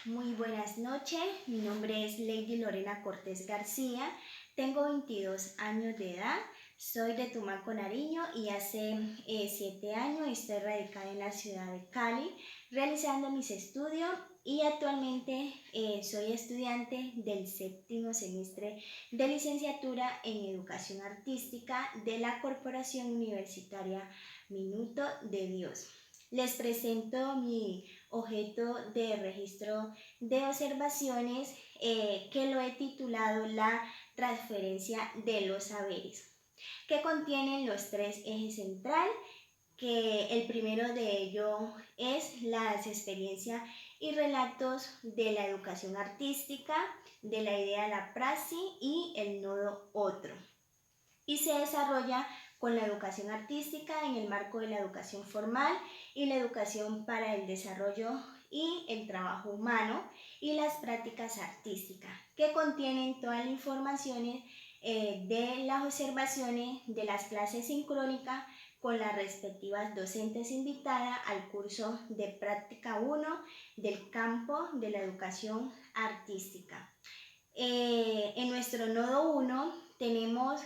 Muy buenas noches, mi nombre es Lady Lorena Cortés García, tengo 22 años de edad, soy de Tumaco, Nariño y hace 7 años estoy radicada en la ciudad de Cali realizando mis estudios y actualmente soy estudiante del séptimo semestre de licenciatura en Educación Artística de la Corporación Universitaria Minuto de Dios. Les presento mi objeto de registro de observaciones que lo he titulado La transferencia de los saberes, que contienen los tres ejes centrales, que el primero de ellos es las experiencias y relatos de la educación artística, de la idea de la praxis y el nodo otro. Y se desarrolla con la educación artística en el marco de la educación formal y la educación para el desarrollo y el trabajo humano y las prácticas artísticas, que contienen todas las informaciones de las observaciones de las clases sincrónicas con las respectivas docentes invitadas al curso de práctica 1 del campo de la educación artística. En nuestro nodo 1 tenemos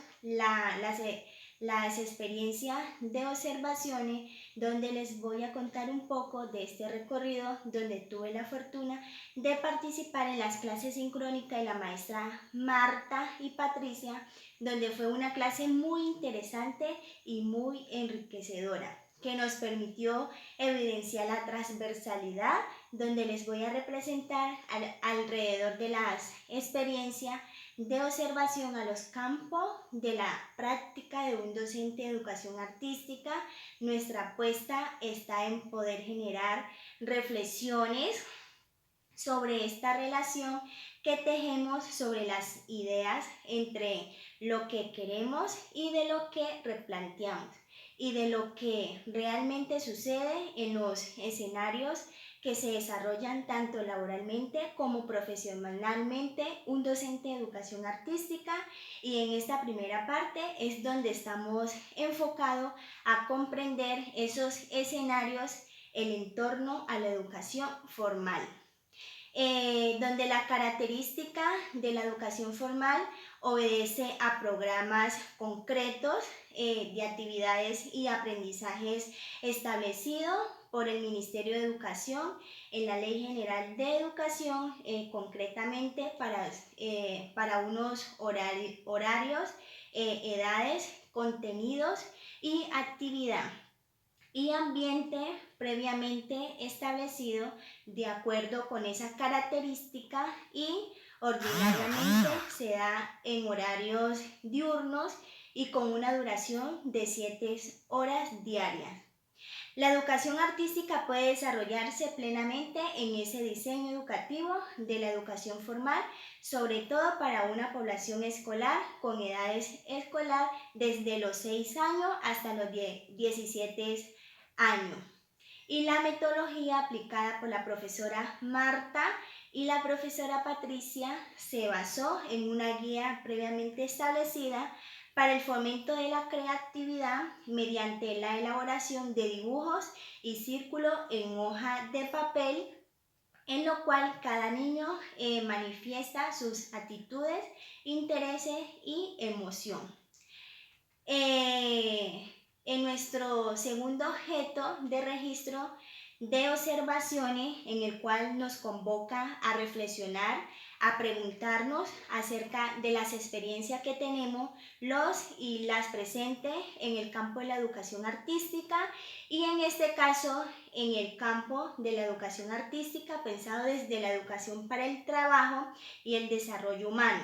las experiencias de observaciones, donde les voy a contar un poco de este recorrido donde tuve la fortuna de participar en las clases sincrónicas de la maestra Marta y Patricia, donde fue una clase muy interesante y muy enriquecedora, que nos permitió evidenciar la transversalidad, donde les voy a representar alrededor de las experiencias de observación a los campos de la práctica de un docente de educación artística. Nuestra apuesta está en poder generar reflexiones sobre esta relación que tejemos sobre las ideas entre lo que queremos y de lo que replanteamos y de lo que realmente sucede en los escenarios que se desarrollan tanto laboralmente como profesionalmente un docente de educación artística. Y en esta primera parte es donde estamos enfocados a comprender esos escenarios, el entorno a la educación formal. Donde la característica de la educación formal obedece a programas concretos de actividades y aprendizajes establecidos por el Ministerio de Educación en la Ley General de Educación, concretamente para unos horarios, edades, contenidos y actividad y ambiente previamente establecido de acuerdo con esa característica y ordinariamente se da en horarios diurnos y con una duración de 7 horas diarias. La educación artística puede desarrollarse plenamente en ese diseño educativo de la educación formal, sobre todo para una población escolar con edades escolar desde los 6 años hasta los 17 años. Y la metodología aplicada por la profesora Marta y la profesora Patricia se basó en una guía previamente establecida para el fomento de la creatividad mediante la elaboración de dibujos y círculos en hoja de papel, en lo cual cada niño manifiesta sus actitudes, intereses y emoción. En nuestro segundo objeto de registro de observaciones, en el cual nos convoca a reflexionar, a preguntarnos acerca de las experiencias que tenemos los y las presentes en el campo de la educación artística, y en este caso en el campo de la educación artística pensado desde la educación para el trabajo y el desarrollo humano,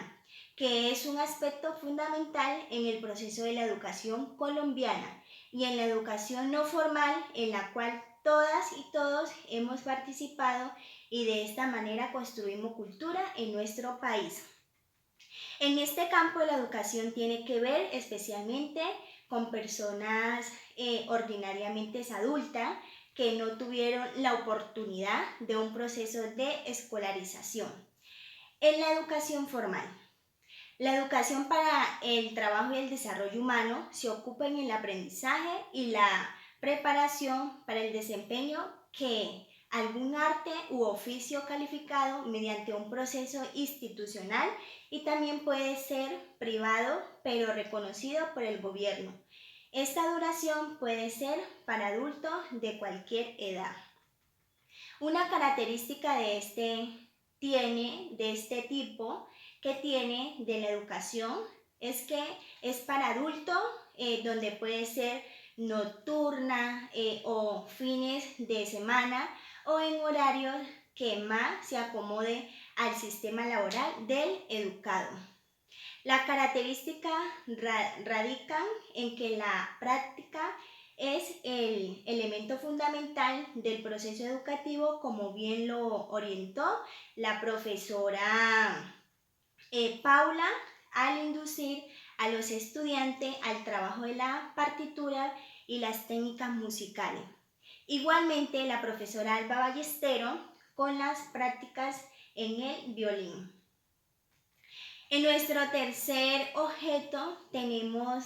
que es un aspecto fundamental en el proceso de la educación colombiana y en la educación no formal, en la cual todas y todos hemos participado, y de esta manera construimos cultura en nuestro país. En este campo la educación tiene que ver especialmente con personas ordinariamente adultas que no tuvieron la oportunidad de un proceso de escolarización. En la educación formal, la educación para el trabajo y el desarrollo humano se ocupa en el aprendizaje y la preparación para el desempeño que algún arte u oficio calificado mediante un proceso institucional y también puede ser privado pero reconocido por el gobierno. Esta duración puede ser para adultos de cualquier edad. Una característica de este tipo que tiene de la educación es que es para adultos, donde puede ser nocturna o fines de semana o en horarios que más se acomode al sistema laboral del educado. Las características radican en que la práctica es el elemento fundamental del proceso educativo, como bien lo orientó la profesora Paula, al inducir a los estudiantes al trabajo de la partitura y las técnicas musicales. Igualmente, la profesora Alba Ballestero con las prácticas en el violín. En nuestro tercer objeto tenemos,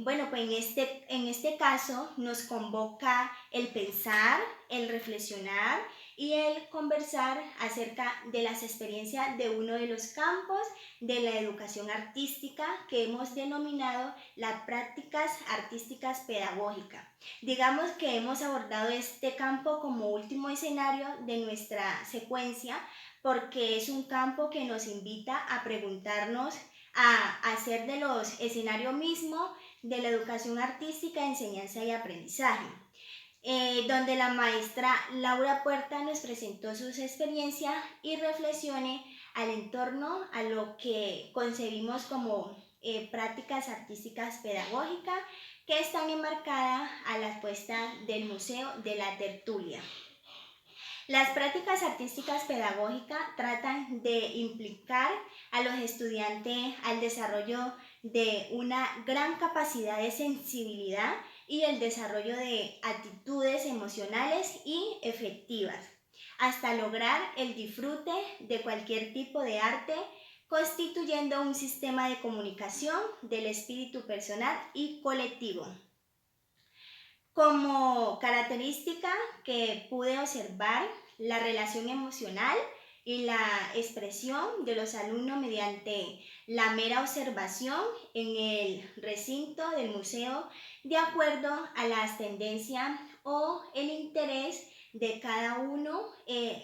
pues en este caso nos convoca el pensar, el reflexionar y el conversar acerca de las experiencias de uno de los campos de la educación artística que hemos denominado las prácticas artísticas pedagógicas. Digamos que hemos abordado este campo como último escenario de nuestra secuencia, porque es un campo que nos invita a preguntarnos, a hacer de los escenarios mismos de la educación artística, enseñanza y aprendizaje, donde la maestra Laura Puerta nos presentó sus experiencias y reflexiones al entorno a lo que concebimos como prácticas artísticas pedagógicas que están enmarcadas a la puesta del Museo de la Tertulia. Las prácticas artísticas pedagógicas tratan de implicar a los estudiantes al desarrollo de una gran capacidad de sensibilidad y el desarrollo de actitudes emocionales y efectivas, hasta lograr el disfrute de cualquier tipo de arte, constituyendo un sistema de comunicación del espíritu personal y colectivo. Como característica que pude observar la relación emocional y la expresión de los alumnos mediante la mera observación en el recinto del museo, de acuerdo a las tendencias o el interés de cada uno.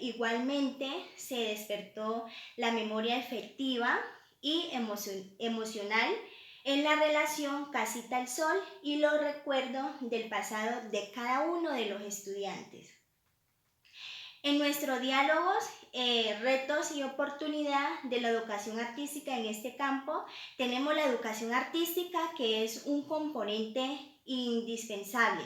Igualmente se despertó la memoria efectiva y emocional en la relación Casita al Sol y los recuerdos del pasado de cada uno de los estudiantes. En nuestros diálogos, retos y oportunidad de la educación artística en este campo, tenemos la educación artística, que es un componente indispensable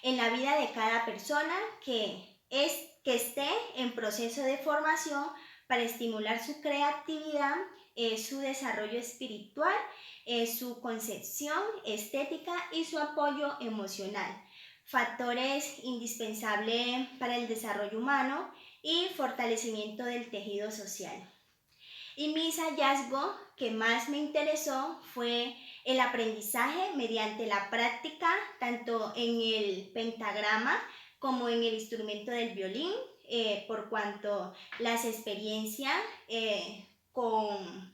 en la vida de cada persona que esté en proceso de formación para estimular su creatividad, su desarrollo espiritual, su concepción estética y su apoyo emocional. Factores indispensables para el desarrollo humano y fortalecimiento del tejido social. Y mis hallazgos que más me interesó fue el aprendizaje mediante la práctica, tanto en el pentagrama como en el instrumento del violín, por cuanto las experiencias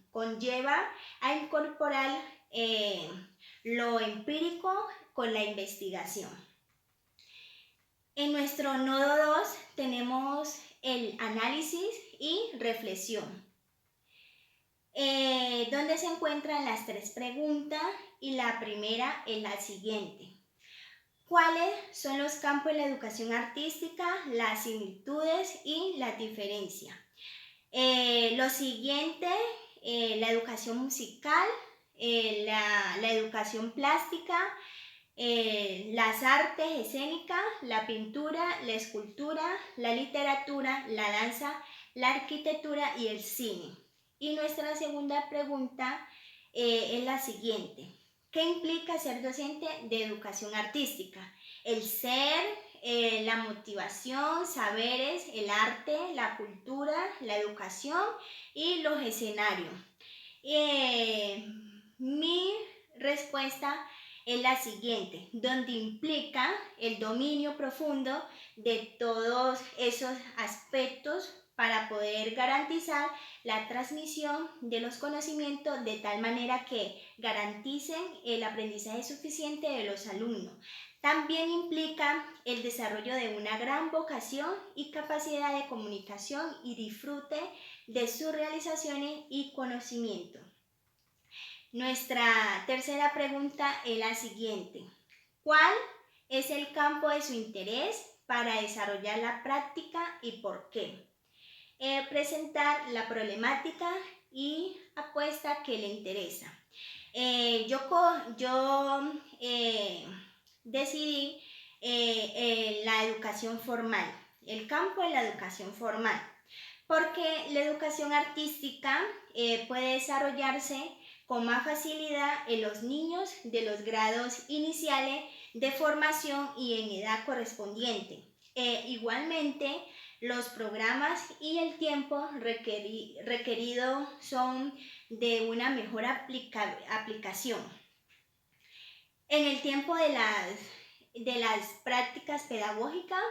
conlleva a incorporar lo empírico con la investigación. En nuestro nodo 2 tenemos el análisis y reflexión, donde se encuentran las tres preguntas, y la primera es la siguiente: ¿cuáles son los campos de la educación artística, las similitudes y las diferencias? Lo siguiente, la educación musical, la educación plástica, las artes escénicas, la pintura, la escultura, la literatura, la danza, la arquitectura y el cine. Y nuestra segunda pregunta es la siguiente: ¿qué implica ser docente de educación artística? El ser, la motivación, saberes, el arte, la cultura, la educación y los escenarios. Mi respuesta es la siguiente, donde implica el dominio profundo de todos esos aspectos para poder garantizar la transmisión de los conocimientos de tal manera que garanticen el aprendizaje suficiente de los alumnos. También implica el desarrollo de una gran vocación y capacidad de comunicación y disfrute de sus realizaciones y conocimiento. Nuestra tercera pregunta es la siguiente. ¿Cuál es el campo de su interés para desarrollar la práctica y por qué? Presentar la problemática y apuesta que le interesa. Yo decidí la educación formal, el campo de la educación formal, porque la educación artística puede desarrollarse con más facilidad en los niños de los grados iniciales de formación y en edad correspondiente. Igualmente, los programas y el tiempo requerido son de una mejor aplicación. En el tiempo de las prácticas pedagógicas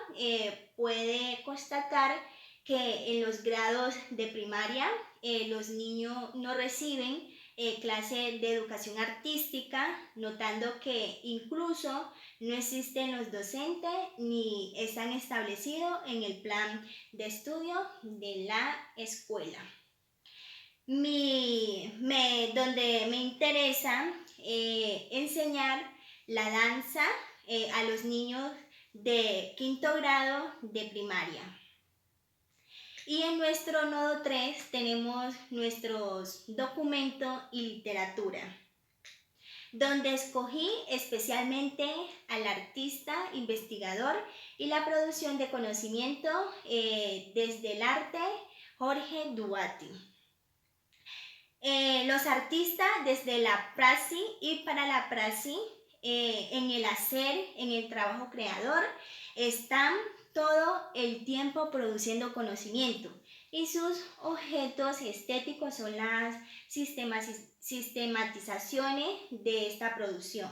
puede constatar que en los grados de primaria los niños no reciben clase de educación artística, notando que incluso no existen los docentes ni están establecidos en el plan de estudio de la escuela. Donde me interesa enseñar la danza a los niños de quinto grado de primaria. Y en nuestro nodo 3 tenemos nuestros documentos y literatura, donde escogí especialmente al artista investigador y la producción de conocimiento desde el arte Jorge Duati. Los artistas desde la praxis y para la praxis, en el hacer, en el trabajo creador, están todo el tiempo produciendo conocimiento y sus objetos estéticos son las sistematizaciones de esta producción.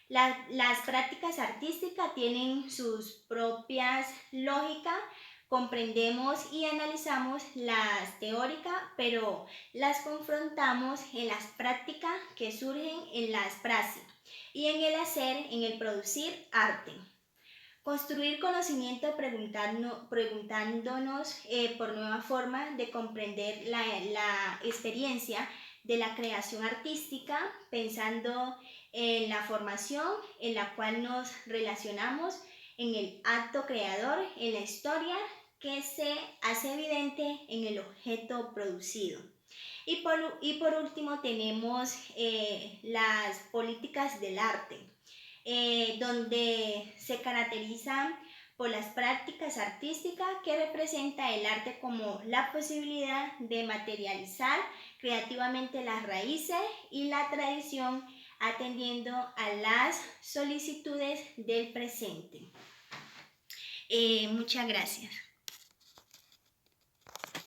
Las prácticas artísticas tienen sus propias lógicas. Comprendemos y analizamos las teóricas, pero las confrontamos en las prácticas que surgen en las praxis y en el hacer, en el producir arte. Construir conocimiento preguntándonos por nuevas formas de comprender la experiencia de la creación artística, pensando en la formación en la cual nos relacionamos, en el acto creador, en la historia que se hace evidente en el objeto producido. Y por último tenemos las políticas del arte, donde se caracterizan por las prácticas artísticas que representa el arte como la posibilidad de materializar creativamente las raíces y la tradición atendiendo a las solicitudes del presente. Muchas gracias.